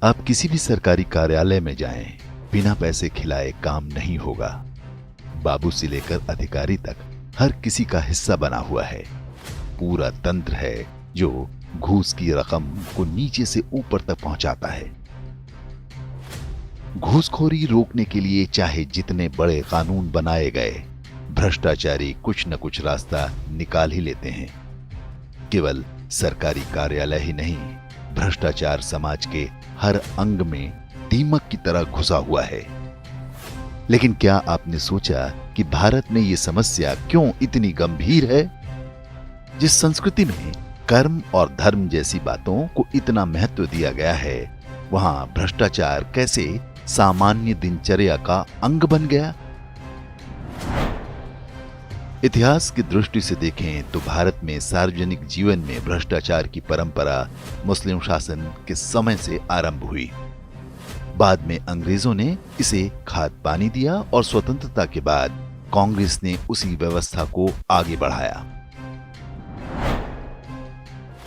आप किसी भी सरकारी कार्यालय में जाएं, बिना पैसे खिलाए काम नहीं होगा। बाबू से लेकर अधिकारी तक हर किसी का हिस्सा बना हुआ है। पूरा तंत्र है जो घूस की रकम को नीचे से ऊपर तक पहुंचाता है। घूसखोरी रोकने के लिए चाहे जितने बड़े कानून बनाए गए, भ्रष्टाचारी कुछ न कुछ रास्ता निकाल ही लेते हैं। केवल सरकारी कार्यालय ही नहीं, भ्रष्टाचार समाज के हर अंग में दीमक की तरह घुसा हुआ है। लेकिन क्या आपने सोचा कि भारत में यह समस्या क्यों इतनी गंभीर है? जिस संस्कृति में कर्म और धर्म जैसी बातों को इतना महत्व दिया गया है, वहां भ्रष्टाचार कैसे सामान्य दिनचर्या का अंग बन गया? इतिहास की दृष्टि से देखें तो भारत में सार्वजनिक जीवन में भ्रष्टाचार की परंपरा मुस्लिम शासन के समय से आरंभ हुई। बाद में अंग्रेजों ने इसे खाद पानी दिया और स्वतंत्रता के बाद कांग्रेस ने उसी व्यवस्था को आगे बढ़ाया।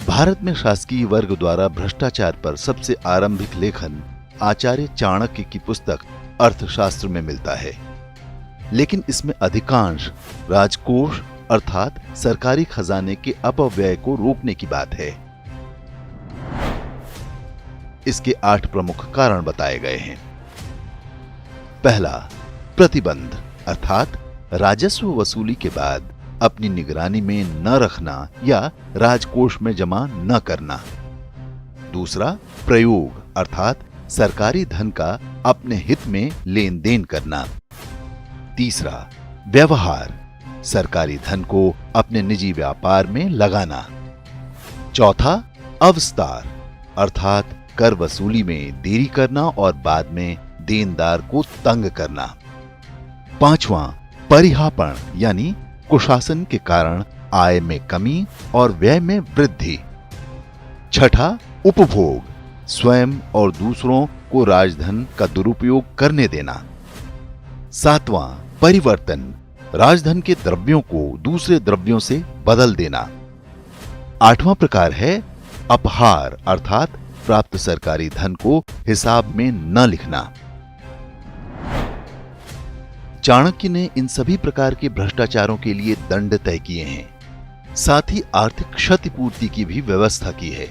भारत में शासकीय वर्ग द्वारा भ्रष्टाचार पर सबसे आरंभिक लेखन आचार्य चाणक्य की पुस्तक अर्थशास्त्र में मिलता है, लेकिन इसमें अधिकांश राजकोष अर्थात सरकारी खजाने के अपव्यय को रोकने की बात है। इसके 8 प्रमुख कारण बताए गए हैं। पहला, प्रतिबंध अर्थात राजस्व वसूली के बाद अपनी निगरानी में न रखना या राजकोष में जमा न करना। दूसरा, प्रयोग अर्थात सरकारी धन का अपने हित में लेन देन करना। तीसरा, व्यवहार सरकारी धन को अपने निजी व्यापार में लगाना। चौथा, अवस्तार अर्थात कर वसूली में देरी करना और बाद में देनदार को तंग करना। पांचवां, परिहापण यानी कुशासन के कारण आय में कमी और व्यय में वृद्धि। छठा, उपभोग स्वयं और दूसरों को राजधन का दुरुपयोग करने देना। सातवां, परिवर्तन राजधन के द्रव्यों को दूसरे द्रव्यों से बदल देना। आठवां प्रकार है अपहार अर्थात प्राप्त सरकारी धन को हिसाब में न लिखना। चाणक्य ने इन सभी प्रकार के भ्रष्टाचारों के लिए दंड तय किए हैं, साथ ही आर्थिक क्षतिपूर्ति की भी व्यवस्था की है।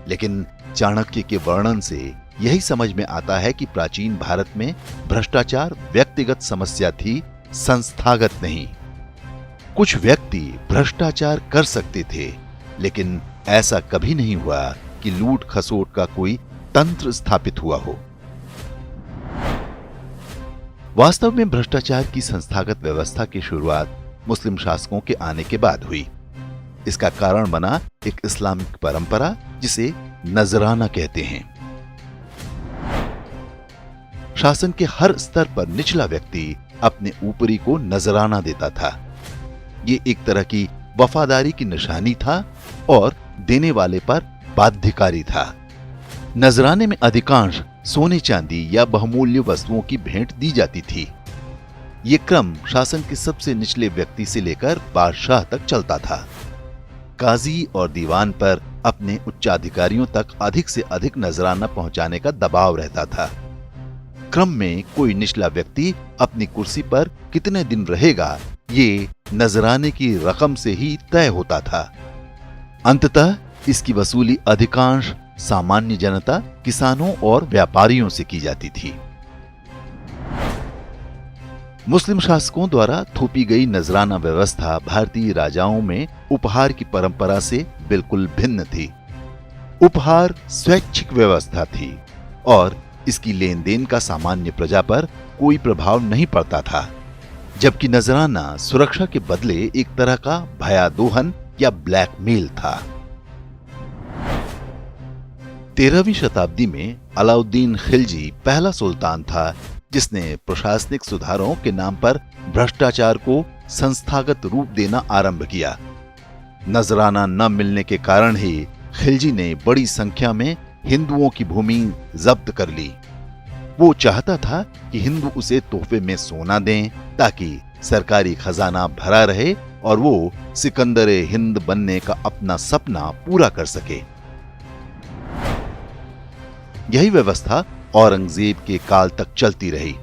लेकिन चाणक्य के वर्णन से यही समझ में आता है कि प्राचीन भारत में भ्रष्टाचार व्यक्तिगत समस्या थी, संस्थागत नहीं। कुछ व्यक्ति भ्रष्टाचार कर सकते थे, लेकिन ऐसा कभी नहीं हुआ कि लूट खसोट का कोई तंत्र स्थापित हुआ हो। वास्तव में भ्रष्टाचार की संस्थागत व्यवस्था की शुरुआत मुस्लिम शासकों के आने के बाद हुई। इसका कारण बना एक इस्लामिक परंपरा जिसे नजराना कहते हैं। शासन के हर स्तर पर निचला व्यक्ति अपने ऊपरी को नजराना देता था। ये एक तरह की वफादारी की निशानी था और देने वाले पर बाध्यकारी था। नजराने में अधिकांश सोने चांदी या बहुमूल्य वस्तुओं की भेंट दी जाती थी। ये क्रम शासन के सबसे निचले व्यक्ति से लेकर बादशाह तक चलता था। काजी और दीवान पर अपने उच्चाधिकारियों तक अधिक से अधिक नजराना पहुंचाने का दबाव रहता था। क्रम में कोई निचला व्यक्ति अपनी कुर्सी पर कितने दिन रहेगा, ये नजराने की रकम से ही तय होता था। अंततः इसकी वसूली अधिकांश सामान्य जनता, किसानों और व्यापारियों से की जाती थी। मुस्लिम शासकों द्वारा थोपी गई नजराना व्यवस्था भारतीय राजाओं में उपहार की परंपरा से बिल्कुल भिन्न थी। उपहार स्वैच्छिक व्यवस्था थी और इसकी लेन देन का सामान्य प्रजा पर कोई प्रभाव नहीं पड़ता था, जबकि नजराना सुरक्षा के बदले एक तरह का भयादोहन या ब्लैकमेल था। 13वीं शताब्दी में अलाउद्दीन खिलजी पहला सुल्तान था जिसने प्रशासनिक सुधारों के नाम पर भ्रष्टाचार को संस्थागत रूप देना आरंभ किया। नजराना न मिलने के कारण ही खिलजी ने बड़ी संख्या में हिंदुओं की भूमि जब्त कर ली। वो चाहता था कि हिंदू उसे तोहफे में सोना दें ताकि सरकारी खजाना भरा रहे और वो सिकंदर हिंद बनने का अपना सपना पूरा कर सके। यही व्यवस्था औरंगजेब के काल तक चलती रही।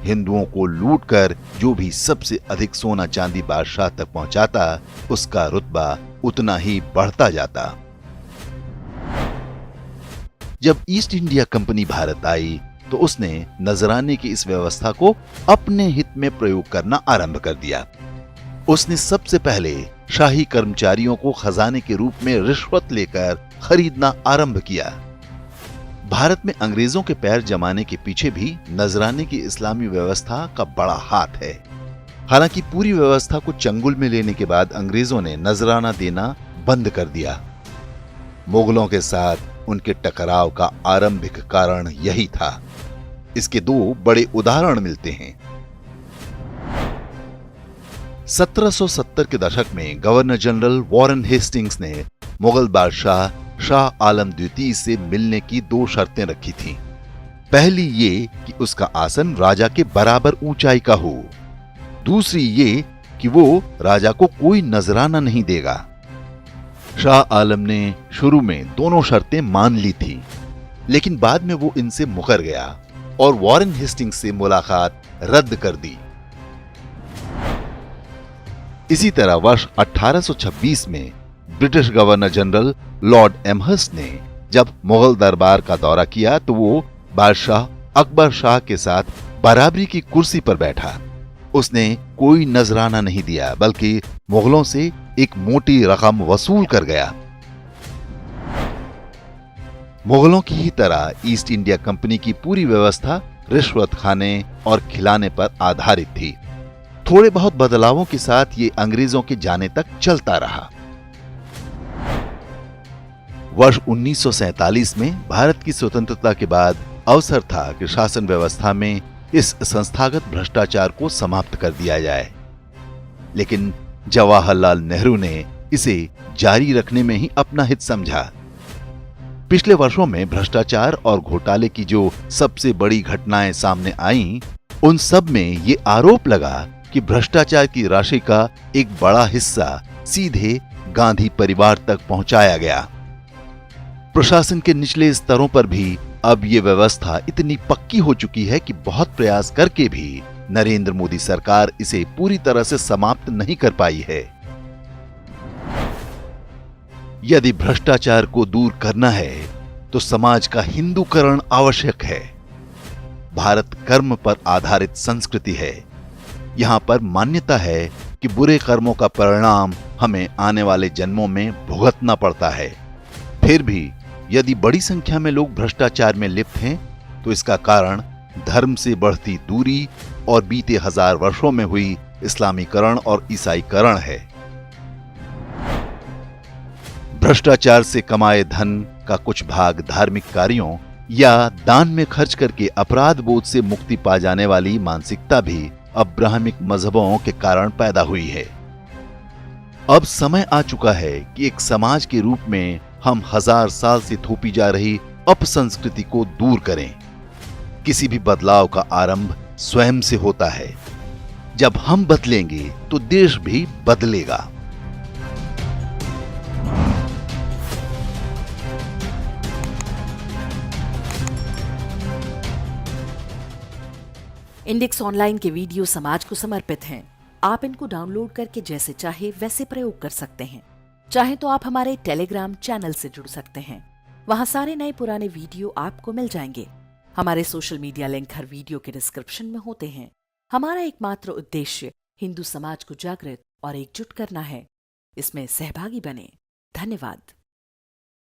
हिंदुओं को लूटकर जो भी सबसे अधिक सोना चांदी बादशाह तक पहुंचाता, उसका रुतबा उतना ही बढ़ता जाता। जब ईस्ट इंडिया कंपनी भारत आई तो उसने नजराने की इस व्यवस्था को अपने हित में प्रयोग करना आरंभ कर दिया। उसने सबसे पहले शाही कर्मचारियों को खजाने के रूप में रिश्वत लेकर खरीदना आरंभ किया। भारत में अंग्रेजों के पैर जमाने के पीछे भी नजराने की इस्लामी व्यवस्था का बड़ा हाथ है। हालांकि पूरी व्यवस्था को चंगुल में लेने के बाद अंग्रेजों ने नजराना देना बंद कर दिया। मुगलों के साथ उनके टकराव का आरंभिक कारण यही था। इसके दो बड़े उदाहरण मिलते हैं। 1770 के दशक में गवर्नर जनरल वॉरेन हेस्टिंग्स ने मुगल बादशाह शाह आलम द्वितीय से मिलने की दो शर्तें रखी थीं। पहली ये कि उसका आसन राजा के बराबर ऊंचाई का हो। दूसरी ये कि वो राजा को कोई नजराना नहीं देगा। शाह आलम ने शुरू में दोनों शर्तें मान ली थी, लेकिन बाद में वो इनसे मुकर गया और वॉरेन हेस्टिंग्स से मुलाकात रद्द कर दी। इसी तरह वर्ष 1826 में British governor general Lord Amherst ने जब मुगल दरबार का दौरा किया तो वो बादशाह अकबर शाह के साथ बराबरी की कुर्सी पर बैठा। उसने कोई नजराना नहीं दिया, बल्कि मुगलों से एक मोटी रकम वसूल कर गया। मुगलों की ही तरह ईस्ट इंडिया कंपनी की पूरी व्यवस्था रिश्वत खाने और खिलाने पर आधारित थी। थोड़े बहुत बदलावों के साथ ये अंग्रेजों के जाने तक चलता रहा। वर्ष 1947 में भारत की स्वतंत्रता के बाद अवसर था कि शासन व्यवस्था में इस संस्थागत भ्रष्टाचार को समाप्त कर दिया जाए, लेकिन जवाहरलाल नेहरू ने इसे जारी रखने में ही अपना हित समझा। पिछले वर्षों में भ्रष्टाचार और घोटाले की जो सबसे बड़ी घटनाएं सामने आईं, उन सब में ये आरोप लगा कि भ्रष्टाचार की राशि का एक बड़ा हिस्सा सीधे गांधी परिवार तक पहुंचाया गया। प्रशासन के निचले स्तरों पर भी अब ये व्यवस्था इतनी पक्की हो चुकी है कि बहुत प्रयास करके भी नरेंद्र मोदी सरकार इसे पूरी तरह से समाप्त नहीं कर पाई है। यदि भ्रष्टाचार को दूर करना है तो समाज का हिंदूकरण आवश्यक है। भारत कर्म पर आधारित संस्कृति है। यहां पर मान्यता है कि बुरे कर्मों का परिणाम हमें आने वाले जन्मों में भुगतना पड़ता है। फिर भी यदि बड़ी संख्या में लोग भ्रष्टाचार में लिप्त हैं तो इसका कारण धर्म से बढ़ती दूरी और बीते 1000 वर्षों में हुई इस्लामीकरण और ईसाईकरण है। भ्रष्टाचार से कमाए धन का कुछ भाग धार्मिक कार्यों या दान में खर्च करके अपराध बोध से मुक्ति पा जाने वाली मानसिकता भी अब्राहमिक मजहबों के कारण पैदा हुई है। अब समय आ चुका है कि एक समाज के रूप में हम 1000 साल से थोपी जा रही अपसंस्कृति को दूर करें। किसी भी बदलाव का आरंभ स्वयं से होता है। जब हम बदलेंगे तो देश भी बदलेगा। इंडेक्स ऑनलाइन के वीडियो समाज को समर्पित हैं। आप इनको डाउनलोड करके जैसे चाहे वैसे प्रयोग कर सकते हैं। चाहे तो आप हमारे टेलीग्राम चैनल से जुड़ सकते हैं। वहां सारे नए पुराने वीडियो आपको मिल जाएंगे। हमारे सोशल मीडिया लिंक हर वीडियो के डिस्क्रिप्शन में होते हैं। हमारा एकमात्र उद्देश्य हिंदू समाज को जागृत और एकजुट करना है। इसमें सहभागी बने। धन्यवाद।